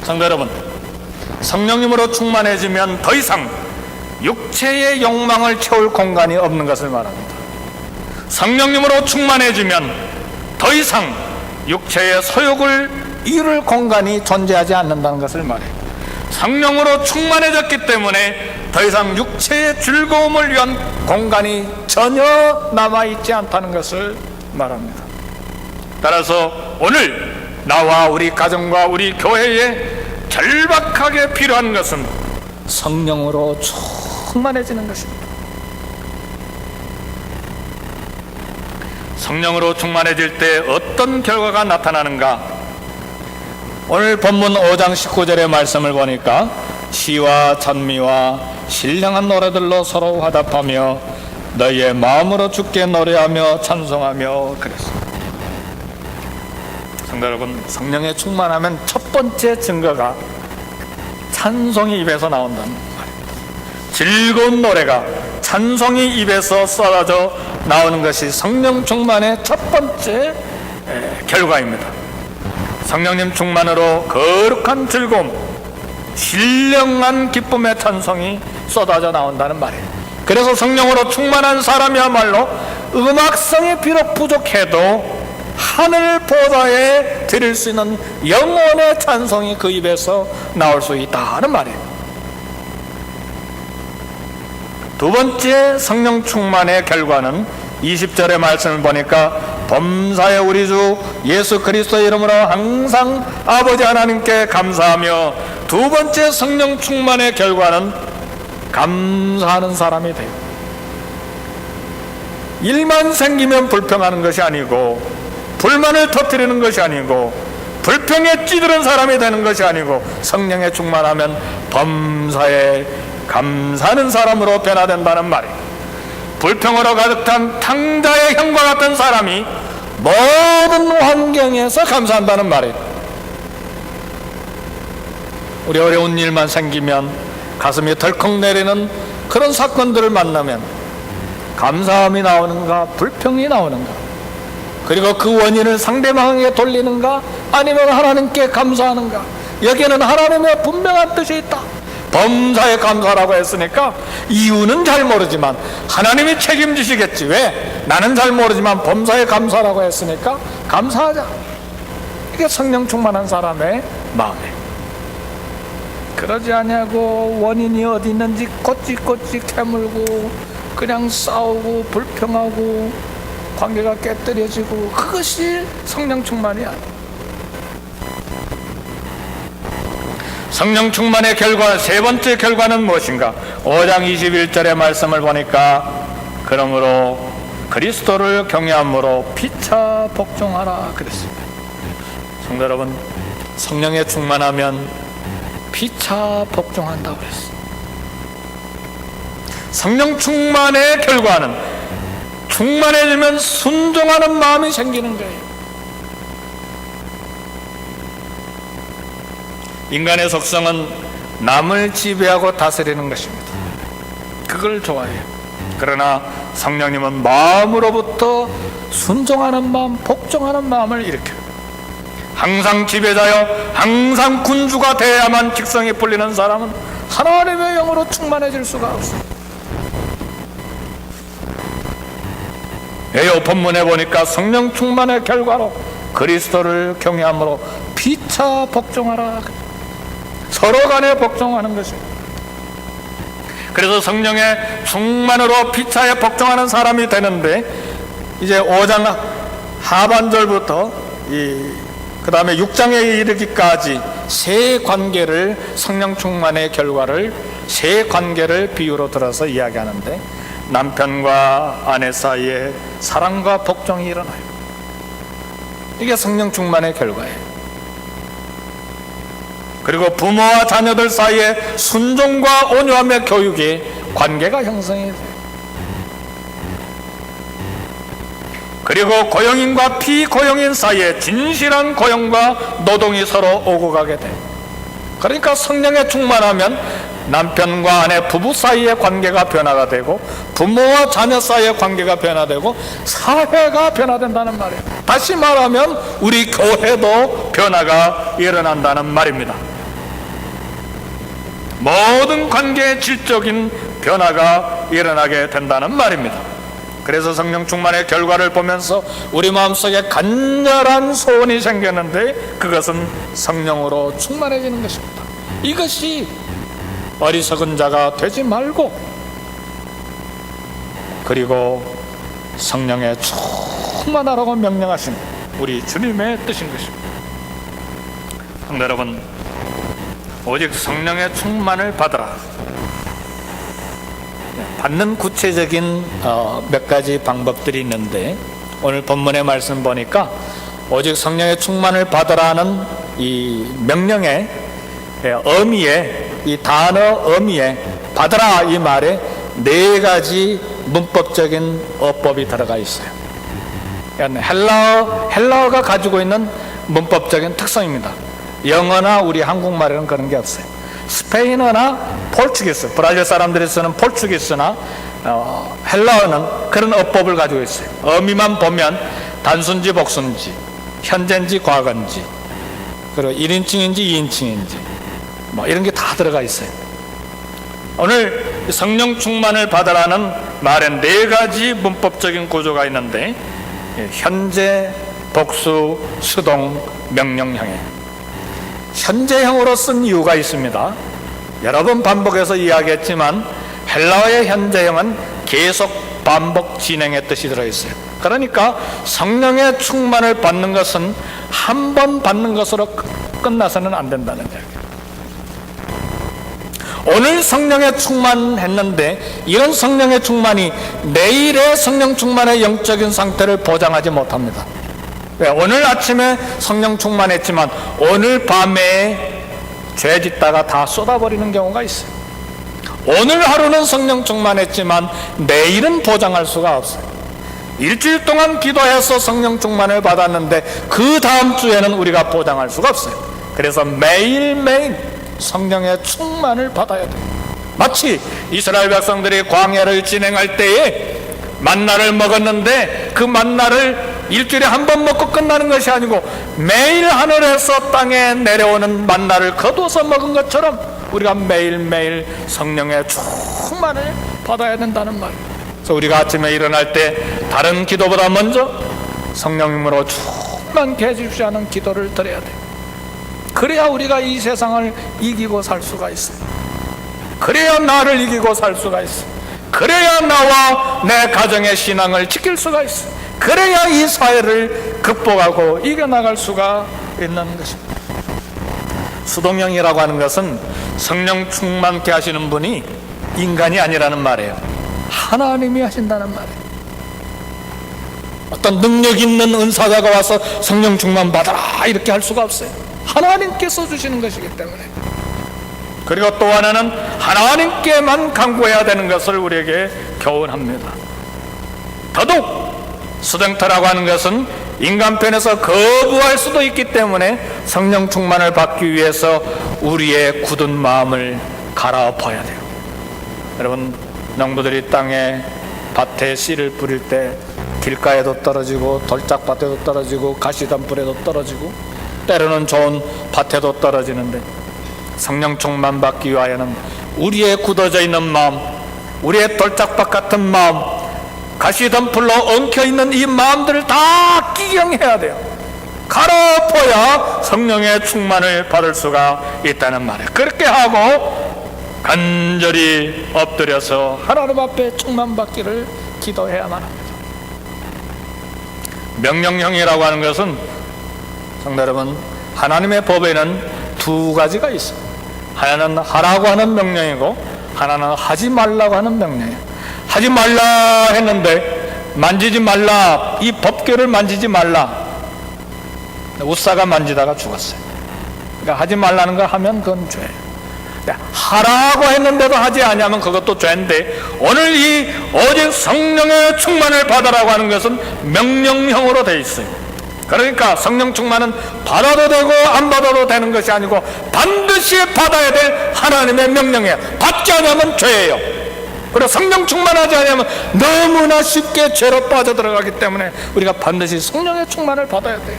성도 여러분, 성령님으로 충만해지면 더 이상 육체의 욕망을 채울 공간이 없는 것을 말합니다. 성령님으로 충만해지면 더 이상 육체의 소욕을 이룰 공간이 존재하지 않는다는 것을 말해요. 성령으로 충만해졌기 때문에 더 이상 육체의 즐거움을 위한 공간이 전혀 남아있지 않다는 것을 말합니다. 따라서 오늘 나와 우리 가정과 우리 교회에 절박하게 필요한 것은 성령으로 충만해지는 것입니다. 성령으로 충만해질 때 어떤 결과가 나타나는가? 오늘 본문 5장 19절의 말씀을 보니까 시와 찬미와 신령한 노래들로 서로 화답하며 너희의 마음으로 주께 노래하며 찬송하며 그랬습니다. 성도 여러분, 성령에 충만하면 첫 번째 증거가 찬송이 입에서 나온다는 말입니다. 즐거운 노래가 찬송이 입에서 쏟아져 나오는 것이 성령 충만의 첫 번째 결과입니다. 성령님 충만으로 거룩한 즐거움, 신령한 기쁨의 찬송이 쏟아져 나온다는 말이에요. 그래서 성령으로 충만한 사람이야말로 음악성이 비록 부족해도 하늘 보좌에 드릴 수 있는 영혼의 찬송이 그 입에서 나올 수 있다는 말이에요. 두 번째 성령 충만의 결과는 20절의 말씀을 보니까 범사의 우리 주 예수 그리스도의 이름으로 항상 아버지 하나님께 감사하며, 두 번째 성령 충만의 결과는 감사하는 사람이 돼요. 일만 생기면 불평하는 것이 아니고, 불만을 터뜨리는 것이 아니고, 불평에 찌드는 사람이 되는 것이 아니고, 성령에 충만하면 범사에 감사하는 사람으로 변화된다는 말이에요. 불평으로 가득 찬 탕자의 형과 같은 사람이 모든 환경에서 감사한다는 말이에요. 우리 어려운 일만 생기면 가슴이 덜컥 내리는 그런 사건들을 만나면 감사함이 나오는가 불평이 나오는가, 그리고 그 원인을 상대방에게 돌리는가 아니면 하나님께 감사하는가, 여기에는 하나님의 분명한 뜻이 있다. 범사에 감사라고 했으니까 이유는 잘 모르지만 하나님이 책임지시겠지. 왜? 나는 잘 모르지만 범사에 감사라고 했으니까 감사하자. 이게 성령 충만한 사람의 마음이에요. 그러지 않냐고 원인이 어디 있는지 꼬치꼬치 캐물고 그냥 싸우고 불평하고 관계가 깨뜨려지고, 그것이 성령 충만이 아니에요. 성령 충만의 결과, 세 번째 결과는 무엇인가? 5장 21절의 말씀을 보니까 그러므로 그리스도를 경외함으로 피차 복종하라 그랬습니다. 성도 여러분, 성령에 충만하면 피차 복종한다고 그랬어요. 성령 충만의 결과는 충만해지면 순종하는 마음이 생기는 거예요. 인간의 속성은 남을 지배하고 다스리는 것입니다. 그걸 좋아해요. 그러나 성령님은 마음으로부터 순종하는 마음, 복종하는 마음을 일으켜요. 항상 지배자여 항상 군주가 돼야만 직성이 풀리는 사람은 하나님의 영으로 충만해질 수가 없어요. 여기 본문에 보니까 성령 충만의 결과로 그리스도를 경외함으로 피차 복종하라, 서로 간에 복종하는 것입니다. 그래서 성령의 충만으로 피차에 복종하는 사람이 되는데, 이제 5장 하반절부터 그 다음에 6장에 이르기까지 세 관계를, 성령 충만의 결과를 세 관계를 비유로 들어서 이야기하는데, 남편과 아내 사이에 사랑과 복종이 일어나요. 이게 성령 충만의 결과예요. 그리고 부모와 자녀들 사이에 순종과 온유함의 교육이 관계가 형성이 돼요. 그리고 고용인과 피고용인 사이에 진실한 고용과 노동이 서로 오고 가게 돼요. 그러니까 성령에 충만하면 남편과 아내, 부부 사이의 관계가 변화가 되고, 부모와 자녀 사이의 관계가 변화되고, 사회가 변화된다는 말이에요. 다시 말하면 우리 교회도 변화가 일어난다는 말입니다. 모든 관계의 질적인 변화가 일어나게 된다는 말입니다. 그래서 성령 충만의 결과를 보면서 우리 마음속에 간절한 소원이 생겼는데 그것은 성령으로 충만해지는 것입니다. 이것이 어리석은 자가 되지 말고 그리고 성령에 충만하라고 명령하신 우리 주님의 뜻인 것입니다. 성도 여러분, 오직 성령의 충만을 받으라. 받는 구체적인 몇 가지 방법들이 있는데 오늘 본문의 말씀 보니까 오직 성령의 충만을 받으라는 이 명령의 의미에, 이 단어 의미에 받으라 이 말에 4가지 문법적인 어법이 들어가 있어요. 헬라어가 가지고 있는 문법적인 특성입니다. 영어나 우리 한국말에는 그런 게 없어요. 스페인어나 포르투기스, 브라질 사람들이 쓰는 포르투기스나 헬라어는 그런 어법을 가지고 있어요. 의미만 보면 단순지 복순지, 현재인지 과거인지, 그리고 1인칭인지 2인칭인지 뭐 이런 게 다 들어가 있어요. 오늘 성령 충만을 받으라는 말에 4가지 문법적인 구조가 있는데 현재, 복수, 수동, 명령형이에요. 현재형으로 쓴 이유가 있습니다. 여러 번 반복해서 이야기했지만 헬라어의 현재형은 계속 반복 진행의 뜻이 들어있어요. 그러니까 성령의 충만을 받는 것은 한 번 받는 것으로 끝나서는 안 된다는 이야기예요. 오늘 성령에 충만했는데 이런 성령의 충만이 내일의 성령 충만의 영적인 상태를 보장하지 못합니다. 오늘 아침에 성령 충만했지만 오늘 밤에 죄 짓다가 다 쏟아버리는 경우가 있어요. 오늘 하루는 성령 충만했지만 내일은 보장할 수가 없어요. 일주일 동안 기도해서 성령 충만을 받았는데 그 다음 주에는 우리가 보장할 수가 없어요. 그래서 매일매일 성령의 충만을 받아야 돼요. 마치 이스라엘 백성들이 광야를 진행할 때에 만나를 먹었는데 그 만나를 일주일에 한 번 먹고 끝나는 것이 아니고 매일 하늘에서 땅에 내려오는 만나를 거둬서 먹은 것처럼 우리가 매일매일 성령의 충만을 받아야 된다는 말이에요. 그래서 우리가 아침에 일어날 때 다른 기도보다 먼저 성령님으로 충만케 해주십시오 하는 기도를 드려야 돼요. 그래야 우리가 이 세상을 이기고 살 수가 있어요. 그래야 나를 이기고 살 수가 있어요. 그래야 나와 내 가정의 신앙을 지킬 수가 있어요. 그래야 이 사회를 극복하고 이겨나갈 수가 있는 것입니다. 수동형이라고 하는 것은 성령 충만케 하시는 분이 인간이 아니라는 말이에요. 하나님이 하신다는 말이에요. 어떤 능력 있는 은사자가 와서 성령 충만 받아라 이렇게 할 수가 없어요. 하나님께서 주시는 것이기 때문에. 그리고 또 하나는 하나님께만 간구해야 되는 것을 우리에게 교훈합니다. 더욱 수동태라고 하는 것은 인간편에서 거부할 수도 있기 때문에 성령 충만을 받기 위해서 우리의 굳은 마음을 갈아엎어야 돼요. 여러분, 농부들이 땅에 밭에 씨를 뿌릴 때 길가에도 떨어지고 돌짝밭에도 떨어지고 가시덤불에도 떨어지고 때로는 좋은 밭에도 떨어지는데 성령 충만 받기 위하여는 우리의 굳어져 있는 마음, 우리의 돌짝밭 같은 마음, 가시덤불로 엉켜있는 이 마음들을 다 기경해야 돼요. 갈아엎어야 성령의 충만을 받을 수가 있다는 말이에요. 그렇게 하고 간절히 엎드려서 하나님 앞에 충만받기를 기도해야만 합니다. 명령형이라고 하는 것은 성도 여러분, 하나님의 법에는 2가지가 있어요. 하나는 하라고 하는 명령이고 하나는 하지 말라고 하는 명령이에요. 하지 말라 했는데 만지지 말라, 이 법궤를 만지지 말라. 우사가 만지다가 죽었어요. 그러니까 하지 말라는 거 하면 그건 죄예요. 하라고 했는데도 하지 않으면 그것도 죄인데 오늘 이 오직 성령의 충만을 받으라고 하는 것은 명령형으로 되어 있어요. 그러니까 성령 충만은 받아도 되고 안 받아도 되는 것이 아니고 반드시 받아야 될 하나님의 명령이에요. 받지 않으면 죄예요. 그리고 성령 충만하지 않으면 너무나 쉽게 죄로 빠져들어가기 때문에 우리가 반드시 성령의 충만을 받아야 돼요.